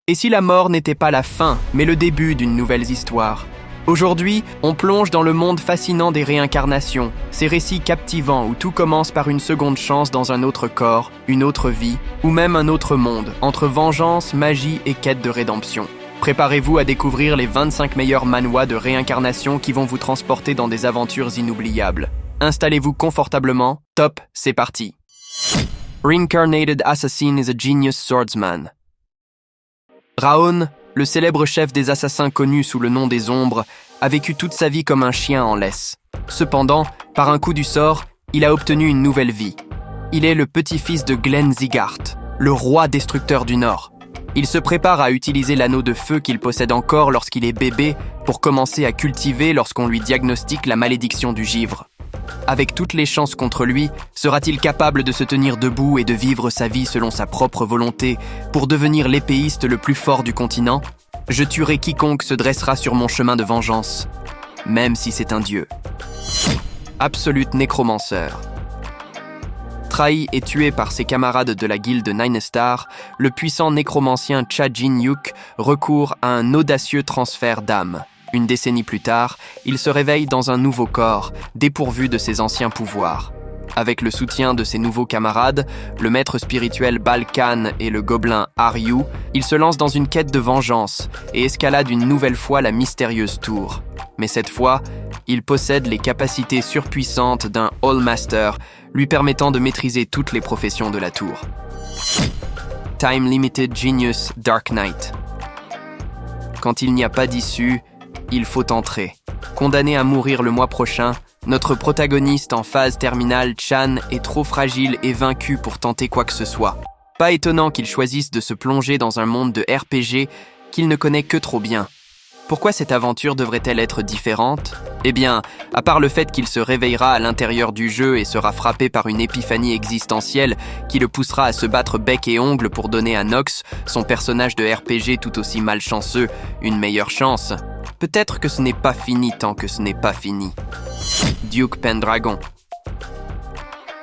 Et si la mort n'était pas la fin, mais le début d'une nouvelle histoire? Aujourd'hui, on plonge dans le monde fascinant des réincarnations, ces récits captivants où tout commence par une seconde chance dans un autre corps, une autre vie, ou même un autre monde, entre vengeance, magie et quête de rédemption. Préparez-vous à découvrir les 25 meilleurs manhwas de réincarnation qui vont vous transporter dans des aventures inoubliables. Installez-vous confortablement, top, c'est parti. Reincarnated Assassin is a genius swordsman. Raon, le célèbre chef des assassins connu sous le nom des Ombres, a vécu toute sa vie comme un chien en laisse. Cependant, par un coup du sort, il a obtenu une nouvelle vie. Il est le petit-fils de Glenn Zigart, le roi destructeur du Nord. Il se prépare à utiliser l'anneau de feu qu'il possède encore lorsqu'il est bébé pour commencer à cultiver lorsqu'on lui diagnostique la malédiction du givre. Avec toutes les chances contre lui, sera-t-il capable de se tenir debout et de vivre sa vie selon sa propre volonté pour devenir l'épéiste le plus fort du continent? Je tuerai quiconque se dressera sur mon chemin de vengeance, même si c'est un dieu. Absolute nécromanceur. Trahi et tué par ses camarades de la guilde Nine Star, le puissant nécromancien Cha Jin-yuk recourt à un audacieux transfert d'âme. Une décennie plus tard, il se réveille dans un nouveau corps, dépourvu de ses anciens pouvoirs. Avec le soutien de ses nouveaux camarades, le maître spirituel Balkan et le gobelin Aryu, il se lance dans une quête de vengeance et escalade une nouvelle fois la mystérieuse tour. Mais cette fois, il possède les capacités surpuissantes d'un All-Master, lui permettant de maîtriser toutes les professions de la tour. Time Limited Genius Dark Knight. Quand il n'y a pas d'issue, il faut entrer. Condamné à mourir le mois prochain, notre protagoniste en phase terminale, Chan, est trop fragile et vaincu pour tenter quoi que ce soit. Pas étonnant qu'il choisisse de se plonger dans un monde de RPG qu'il ne connaît que trop bien. Pourquoi cette aventure devrait-elle être différente? Eh bien, à part le fait qu'il se réveillera à l'intérieur du jeu et sera frappé par une épiphanie existentielle qui le poussera à se battre bec et ongle pour donner à Nox, son personnage de RPG tout aussi malchanceux, une meilleure chance. Peut-être que ce n'est pas fini tant que ce n'est pas fini. Duke Pendragon.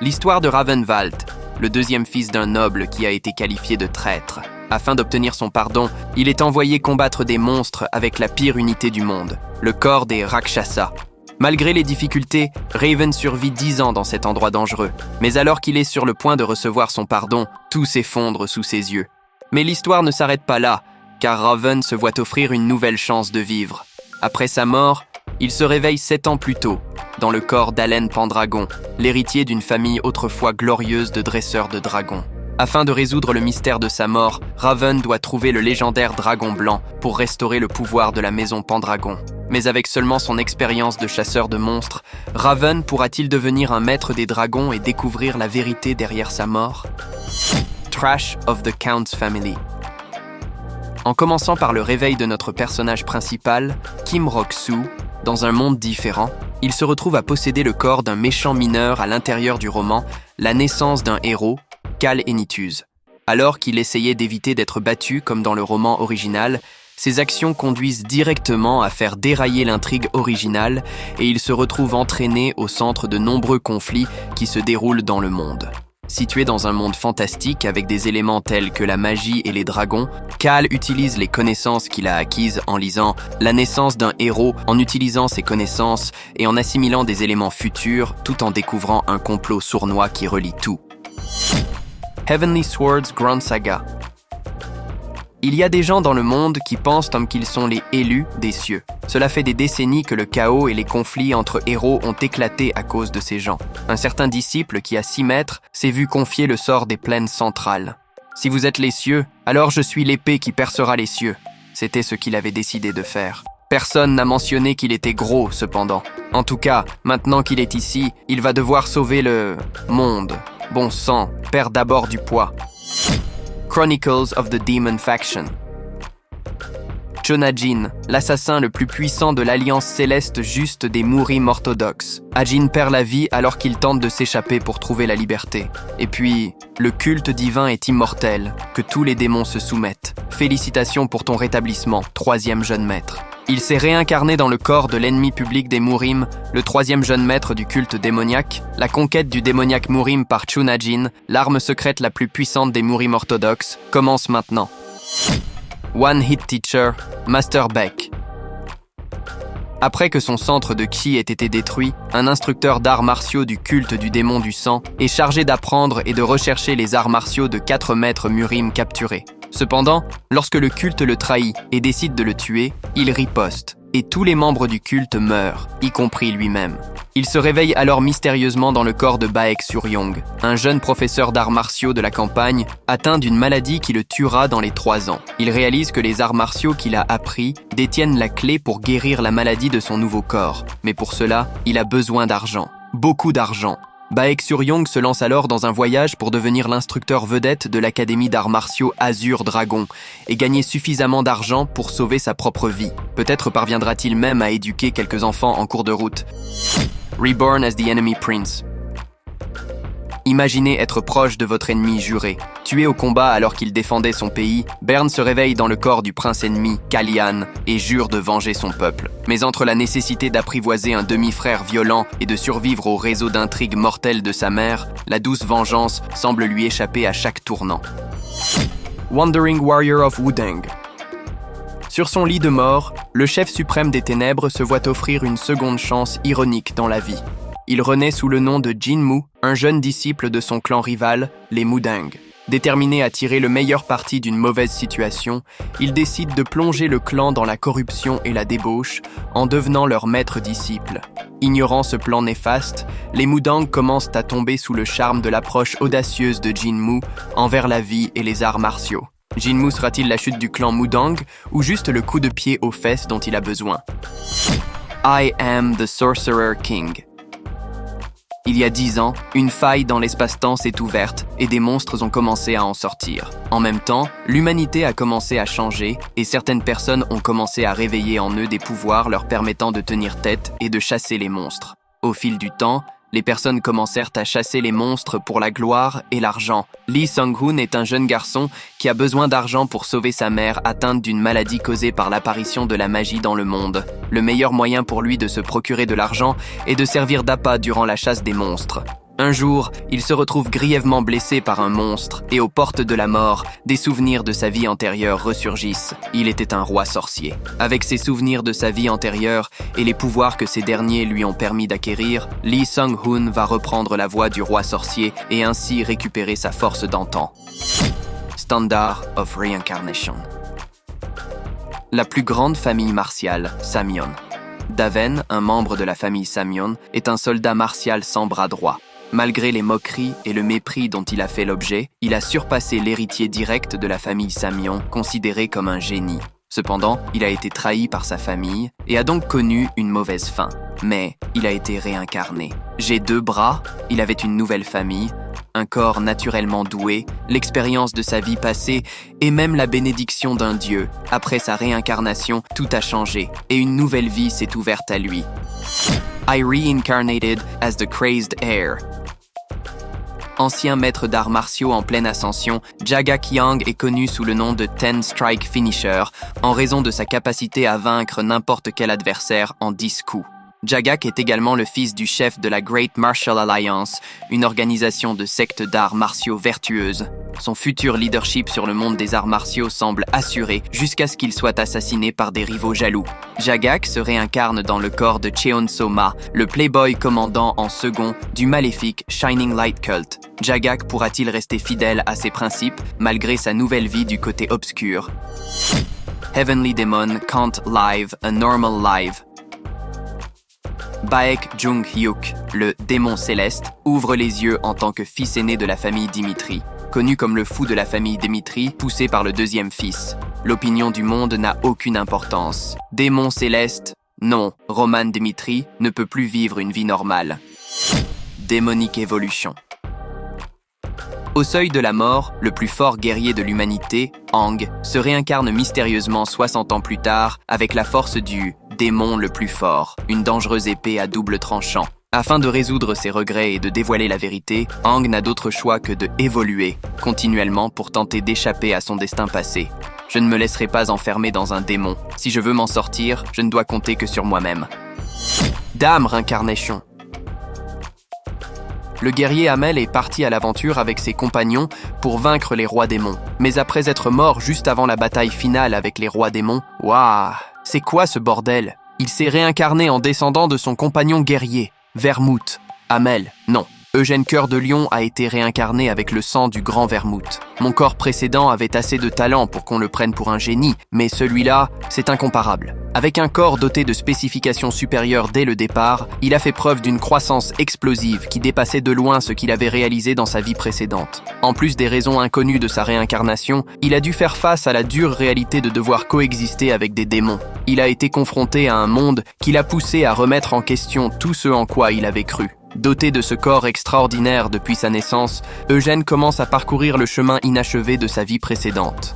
L'histoire de Ravenwald, le deuxième fils d'un noble qui a été qualifié de traître. Afin d'obtenir son pardon, il est envoyé combattre des monstres avec la pire unité du monde, le corps des Rakshasa. Malgré les difficultés, Raven survit 10 ans dans cet endroit dangereux. Mais alors qu'il est sur le point de recevoir son pardon, tout s'effondre sous ses yeux. Mais l'histoire ne s'arrête pas là, car Raven se voit offrir une nouvelle chance de vivre. Après sa mort, il se réveille 7 ans plus tôt, dans le corps d'Alen Pendragon, l'héritier d'une famille autrefois glorieuse de dresseurs de dragons. Afin de résoudre le mystère de sa mort, Raven doit trouver le légendaire dragon blanc pour restaurer le pouvoir de la maison Pendragon. Mais avec seulement son expérience de chasseur de monstres, Raven pourra-t-il devenir un maître des dragons et découvrir la vérité derrière sa mort? Trash of the Count's Family. En commençant par le réveil de notre personnage principal, Kim Rok-soo, dans un monde différent, il se retrouve à posséder le corps d'un méchant mineur à l'intérieur du roman La naissance d'un héros, Cal Enituse. Alors qu'il essayait d'éviter d'être battu comme dans le roman original, ses actions conduisent directement à faire dérailler l'intrigue originale et il se retrouve entraîné au centre de nombreux conflits qui se déroulent dans le monde. Situé dans un monde fantastique avec des éléments tels que la magie et les dragons, Cal utilise les connaissances qu'il a acquises en lisant La naissance d'un héros, en utilisant ses connaissances et en assimilant des éléments futurs tout en découvrant un complot sournois qui relie tout. Heavenly Swords Grand Saga. Il y a des gens dans le monde qui pensent qu'ils sont les élus des cieux. Cela fait des décennies que le chaos et les conflits entre héros ont éclaté à cause de ces gens. Un certain disciple qui a 6 maîtres s'est vu confier le sort des plaines centrales. Si vous êtes les cieux, alors je suis l'épée qui percera les cieux. C'était ce qu'il avait décidé de faire. Personne n'a mentionné qu'il était gros, cependant. En tout cas, maintenant qu'il est ici, il va devoir sauver le monde. Bon sang, perd d'abord du poids. Chronicles of the Demon Faction. Chonajin, l'assassin le plus puissant de l'alliance céleste juste des Murim orthodoxes. Ajin perd la vie alors qu'il tente de s'échapper pour trouver la liberté. Et puis, le culte divin est immortel, que tous les démons se soumettent. Félicitations pour ton rétablissement, 3e jeune maître. Il s'est réincarné dans le corps de l'ennemi public des Murim, le 3e jeune maître du culte démoniaque. La conquête du démoniaque Murim par Chonajin, l'arme secrète la plus puissante des Murim orthodoxes, commence maintenant. One Hit Teacher, Master Beck. Après que son centre de Qi ait été détruit, un instructeur d'arts martiaux du culte du démon du sang est chargé d'apprendre et de rechercher les arts martiaux de 4 maîtres Murim capturés. Cependant, lorsque le culte le trahit et décide de le tuer, il riposte, et tous les membres du culte meurent, y compris lui-même. Il se réveille alors mystérieusement dans le corps de Baek Suryong, un jeune professeur d'arts martiaux de la campagne, atteint d'une maladie qui le tuera dans les 3 ans. Il réalise que les arts martiaux qu'il a appris détiennent la clé pour guérir la maladie de son nouveau corps. Mais pour cela, il a besoin d'argent. Beaucoup d'argent. Baek Suryong se lance alors dans un voyage pour devenir l'instructeur vedette de l'académie d'arts martiaux Azur Dragon et gagner suffisamment d'argent pour sauver sa propre vie. Peut-être parviendra-t-il même à éduquer quelques enfants en cours de route. Reborn as the Enemy Prince. Imaginez être proche de votre ennemi juré. Tué au combat alors qu'il défendait son pays, Bern se réveille dans le corps du prince ennemi, Kalian, et jure de venger son peuple. Mais entre la nécessité d'apprivoiser un demi-frère violent et de survivre au réseau d'intrigues mortelles de sa mère, la douce vengeance semble lui échapper à chaque tournant. Wandering Warrior of Wudang. Sur son lit de mort, le chef suprême des ténèbres se voit offrir une seconde chance ironique dans la vie. Il renaît sous le nom de Jinmu, un jeune disciple de son clan rival, les Mudang. Déterminé à tirer le meilleur parti d'une mauvaise situation, il décide de plonger le clan dans la corruption et la débauche en devenant leur maître disciple. Ignorant ce plan néfaste, les Mudang commencent à tomber sous le charme de l'approche audacieuse de Jinmu envers la vie et les arts martiaux. Jinmu sera-t-il la chute du clan Mudang ou juste le coup de pied aux fesses dont il a besoin? I am the Sorcerer King. Il y a 10 ans, une faille dans l'espace-temps s'est ouverte et des monstres ont commencé à en sortir. En même temps, l'humanité a commencé à changer et certaines personnes ont commencé à réveiller en eux des pouvoirs leur permettant de tenir tête et de chasser les monstres. Au fil du temps, les personnes commencèrent à chasser les monstres pour la gloire et l'argent. Lee Sung-hoon est un jeune garçon qui a besoin d'argent pour sauver sa mère atteinte d'une maladie causée par l'apparition de la magie dans le monde. Le meilleur moyen pour lui de se procurer de l'argent est de servir d'appât durant la chasse des monstres. Un jour, il se retrouve grièvement blessé par un monstre et aux portes de la mort, des souvenirs de sa vie antérieure ressurgissent. Il était un roi sorcier. Avec ses souvenirs de sa vie antérieure et les pouvoirs que ces derniers lui ont permis d'acquérir, Lee Sung-hoon va reprendre la voie du roi sorcier et ainsi récupérer sa force d'antan. Standard of Reincarnation. La plus grande famille martiale, Samyeon. Daven, un membre de la famille Samyeon, est un soldat martial sans bras droit. Malgré les moqueries et le mépris dont il a fait l'objet, il a surpassé l'héritier direct de la famille Samyeon, considéré comme un génie. Cependant, il a été trahi par sa famille et a donc connu une mauvaise fin. Mais il a été réincarné. J'ai 2 bras, il avait une nouvelle famille, un corps naturellement doué, l'expérience de sa vie passée et même la bénédiction d'un dieu. Après sa réincarnation, tout a changé et une nouvelle vie s'est ouverte à lui. I reincarnated as the crazed heir. Ancien maître d'arts martiaux en pleine ascension, Jaga Kyung est connu sous le nom de Ten Strike Finisher en raison de sa capacité à vaincre n'importe quel adversaire en 10 coups. Jagak est également le fils du chef de la Great Martial Alliance, une organisation de sectes d'arts martiaux vertueuses. Son futur leadership sur le monde des arts martiaux semble assuré jusqu'à ce qu'il soit assassiné par des rivaux jaloux. Jagak se réincarne dans le corps de Cheon-so-ma, le playboy commandant en second du maléfique Shining Light Cult. Jagak pourra-t-il rester fidèle à ses principes malgré sa nouvelle vie du côté obscur? Heavenly Demon can't live a normal life. Baek Jung-hyuk, le démon céleste, ouvre les yeux en tant que fils aîné de la famille Dimitri. Connu comme le fou de la famille Dimitri, poussé par le deuxième fils. L'opinion du monde n'a aucune importance. Démon céleste, non, Roman Dimitri ne peut plus vivre une vie normale. Démonique évolution. Au seuil de la mort, le plus fort guerrier de l'humanité, Aang, se réincarne mystérieusement 60 ans plus tard avec la force du démon le plus fort, une dangereuse épée à double tranchant. Afin de résoudre ses regrets et de dévoiler la vérité, Aang n'a d'autre choix que de évoluer continuellement pour tenter d'échapper à son destin passé. Je ne me laisserai pas enfermer dans un démon. Si je veux m'en sortir, je ne dois compter que sur moi-même. Dame Reincarnation. Le guerrier Amel est parti à l'aventure avec ses compagnons pour vaincre les rois démons. Mais après être mort juste avant la bataille finale avec les rois démons, waouh, c'est quoi ce bordel? Il s'est réincarné en descendant de son compagnon guerrier, Vermouth. Amel, non. Eugène Cœur de Lion a été réincarné avec le sang du grand Vermouth. Mon corps précédent avait assez de talent pour qu'on le prenne pour un génie, mais celui-là, c'est incomparable. Avec un corps doté de spécifications supérieures dès le départ, il a fait preuve d'une croissance explosive qui dépassait de loin ce qu'il avait réalisé dans sa vie précédente. En plus des raisons inconnues de sa réincarnation, il a dû faire face à la dure réalité de devoir coexister avec des démons. Il a été confronté à un monde qui l'a poussé à remettre en question tout ce en quoi il avait cru. Doté de ce corps extraordinaire depuis sa naissance, Eugène commence à parcourir le chemin inachevé de sa vie précédente.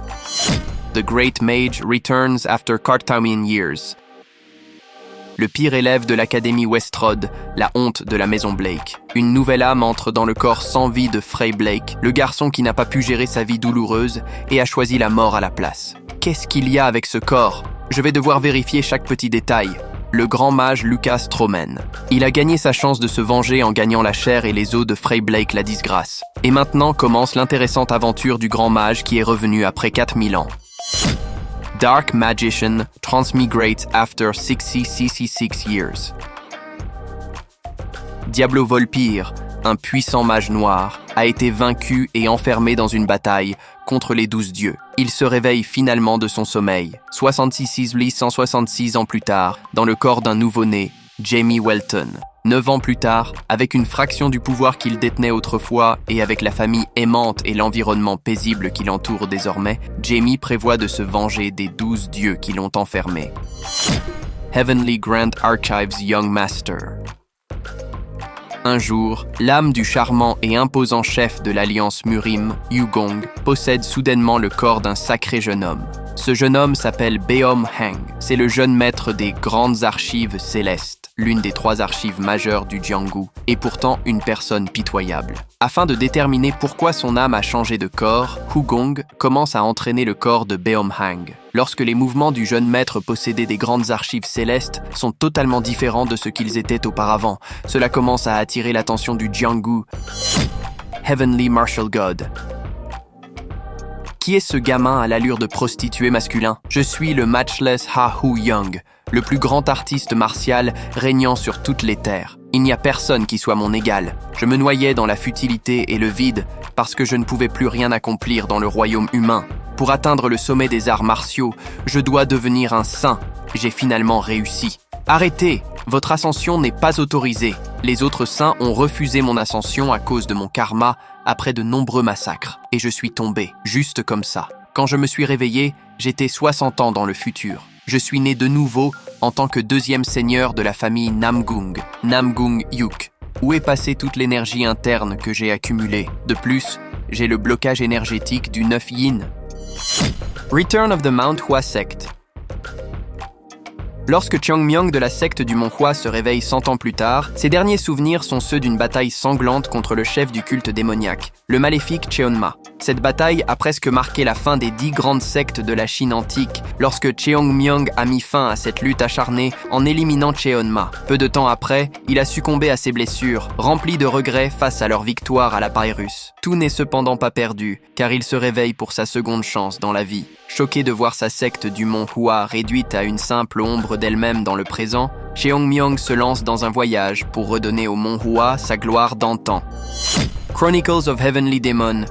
The Great Mage returns after Carthaginian years. Le pire élève de l'Académie Westrode, la honte de la maison Blake. Une nouvelle âme entre dans le corps sans vie de Frey Blake, le garçon qui n'a pas pu gérer sa vie douloureuse et a choisi la mort à la place. Qu'est-ce qu'il y a avec ce corps? Je vais devoir vérifier chaque petit détail. Le grand mage Lucas Stroman. Il a gagné sa chance de se venger en gagnant la chair et les os de Frey Blake la disgrâce. Et maintenant commence l'intéressante aventure du grand mage qui est revenu après 4000 ans. Dark Magician transmigrates after 666 years. Diablo Volpire, un puissant mage noir, a été vaincu et enfermé dans une bataille contre les 12 dieux. Il se réveille finalement de son sommeil, 166 ans plus tard, dans le corps d'un nouveau-né, Jamie Welton. 9 ans plus tard, avec une fraction du pouvoir qu'il détenait autrefois et avec la famille aimante et l'environnement paisible qui l'entoure désormais, Jamie prévoit de se venger des 12 dieux qui l'ont enfermé. Heavenly Grand Archives Young Master. Un jour, l'âme du charmant et imposant chef de l'Alliance Murim, Yugong, possède soudainement le corps d'un sacré jeune homme. Ce jeune homme s'appelle Beom Hang. C'est le jeune maître des grandes archives célestes, l'une des 3 archives majeures du Jianghu, et pourtant une personne pitoyable. Afin de déterminer pourquoi son âme a changé de corps, Hugong commence à entraîner le corps de Beom Hang. Lorsque les mouvements du jeune maître possédé des grandes archives célestes sont totalement différents de ce qu'ils étaient auparavant, cela commence à attirer l'attention du Jianghu. Heavenly Martial God. Qui est ce gamin à l'allure de prostituée masculin? Je suis le matchless Ha Hu Young, le plus grand artiste martial régnant sur toutes les terres. Il n'y a personne qui soit mon égal. Je me noyais dans la futilité et le vide parce que je ne pouvais plus rien accomplir dans le royaume humain. Pour atteindre le sommet des arts martiaux, je dois devenir un saint. J'ai finalement réussi. Arrêtez! Votre ascension n'est pas autorisée. Les autres saints ont refusé mon ascension à cause de mon karma après de nombreux massacres. Et je suis tombé, juste comme ça. Quand je me suis réveillé, j'étais 60 ans dans le futur. Je suis né de nouveau en tant que 2e seigneur de la famille Namgung, Namgung Yuk. Où est passée toute l'énergie interne que j'ai accumulée? De plus, j'ai le blocage énergétique du 9 yin. Return of the Mount Hua Sect. Lorsque Cheongmyeong de la secte du Mont Hua se réveille 100 ans plus tard, ses derniers souvenirs sont ceux d'une bataille sanglante contre le chef du culte démoniaque, le maléfique Cheonma. Cette bataille a presque marqué la fin des 10 grandes sectes de la Chine antique, lorsque Cheongmyeong a mis fin à cette lutte acharnée en éliminant Cheonma. Peu de temps après, il a succombé à ses blessures, rempli de regrets face à leur victoire à la Pyrrhus. Tout n'est cependant pas perdu, car il se réveille pour sa seconde chance dans la vie. Choqué de voir sa secte du Mont Hua réduite à une simple ombre d'elle-même dans le présent, Cheongmyeong se lance dans un voyage pour redonner au Mont Hua sa gloire d'antan. Chronicles of Heavenly Demon.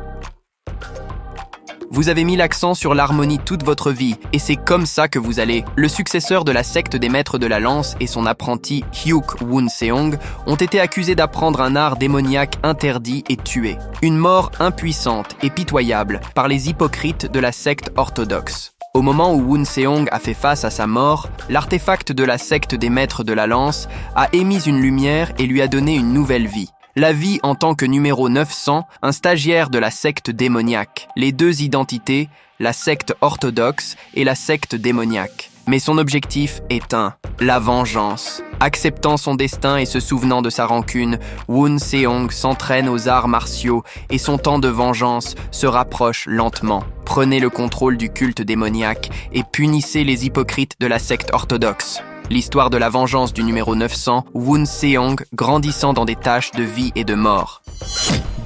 Vous avez mis l'accent sur l'harmonie toute votre vie, et c'est comme ça que vous allez. Le successeur de la secte des maîtres de la lance et son apprenti Hyuk Won-seong ont été accusés d'apprendre un art démoniaque interdit et tués. Une mort impuissante et pitoyable par les hypocrites de la secte orthodoxe. Au moment où Won-seong a fait face à sa mort, l'artefact de la secte des maîtres de la lance a émis une lumière et lui a donné une nouvelle vie. La vie en tant que numéro 900, un stagiaire de la secte démoniaque. Les 2 identités, la secte orthodoxe et la secte démoniaque. Mais son objectif est la vengeance. Acceptant son destin et se souvenant de sa rancune, Won-seong s'entraîne aux arts martiaux et son temps de vengeance se rapproche lentement. Prenez le contrôle du culte démoniaque et punissez les hypocrites de la secte orthodoxe. L'histoire de la vengeance du numéro 900, Woon Seong, grandissant dans des tâches de vie et de mort.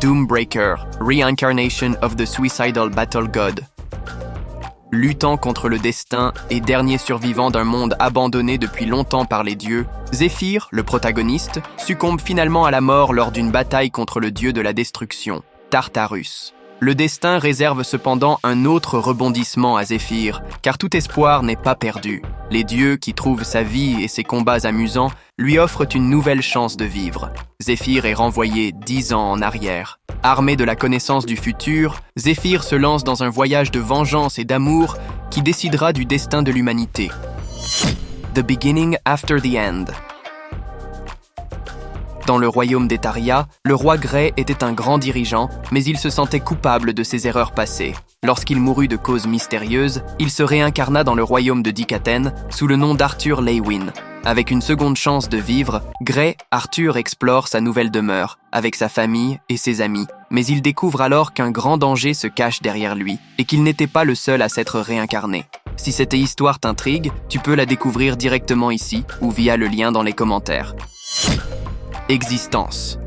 Doombreaker, Reincarnation of the Suicidal Battle God. Luttant contre le destin et dernier survivant d'un monde abandonné depuis longtemps par les dieux, Zephyr, le protagoniste, succombe finalement à la mort lors d'une bataille contre le dieu de la destruction, Tartarus. Le destin réserve cependant un autre rebondissement à Zephyr, car tout espoir n'est pas perdu. Les dieux, qui trouvent sa vie et ses combats amusants, lui offrent une nouvelle chance de vivre. Zephyr est renvoyé 10 ans en arrière. Armé de la connaissance du futur, Zephyr se lance dans un voyage de vengeance et d'amour qui décidera du destin de l'humanité. The Beginning After the End. Dans le royaume d'Etaria, le roi Grey était un grand dirigeant, mais il se sentait coupable de ses erreurs passées. Lorsqu'il mourut de cause mystérieuse, il se réincarna dans le royaume de Dikaten sous le nom d'Arthur Leywin. Avec une seconde chance de vivre, Grey, Arthur explore sa nouvelle demeure, avec sa famille et ses amis. Mais il découvre alors qu'un grand danger se cache derrière lui, et qu'il n'était pas le seul à s'être réincarné. Si cette histoire t'intrigue, tu peux la découvrir directement ici, ou via le lien dans les commentaires. Existence.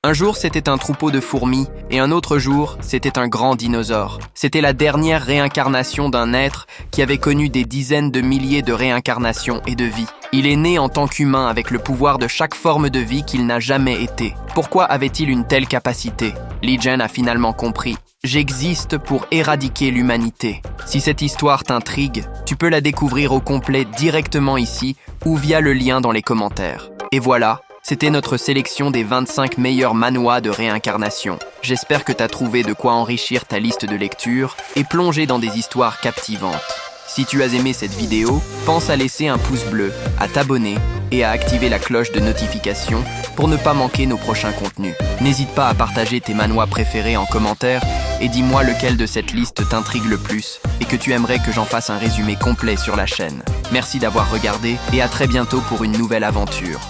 Un jour, c'était un troupeau de fourmis, et un autre jour, c'était un grand dinosaure. C'était la dernière réincarnation d'un être qui avait connu des dizaines de milliers de réincarnations et de vies. Il est né en tant qu'humain avec le pouvoir de chaque forme de vie qu'il n'a jamais été. Pourquoi avait-il une telle capacité? Li Jin a finalement compris. J'existe pour éradiquer l'humanité. Si cette histoire t'intrigue, tu peux la découvrir au complet directement ici ou via le lien dans les commentaires. Et voilà, c'était notre sélection des 25 meilleurs manhwas de réincarnation. J'espère que t'as trouvé de quoi enrichir ta liste de lecture et plonger dans des histoires captivantes. Si tu as aimé cette vidéo, pense à laisser un pouce bleu, à t'abonner et à activer la cloche de notification pour ne pas manquer nos prochains contenus. N'hésite pas à partager tes manhwas préférés en commentaire et dis-moi lequel de cette liste t'intrigue le plus et que tu aimerais que j'en fasse un résumé complet sur la chaîne. Merci d'avoir regardé et à très bientôt pour une nouvelle aventure.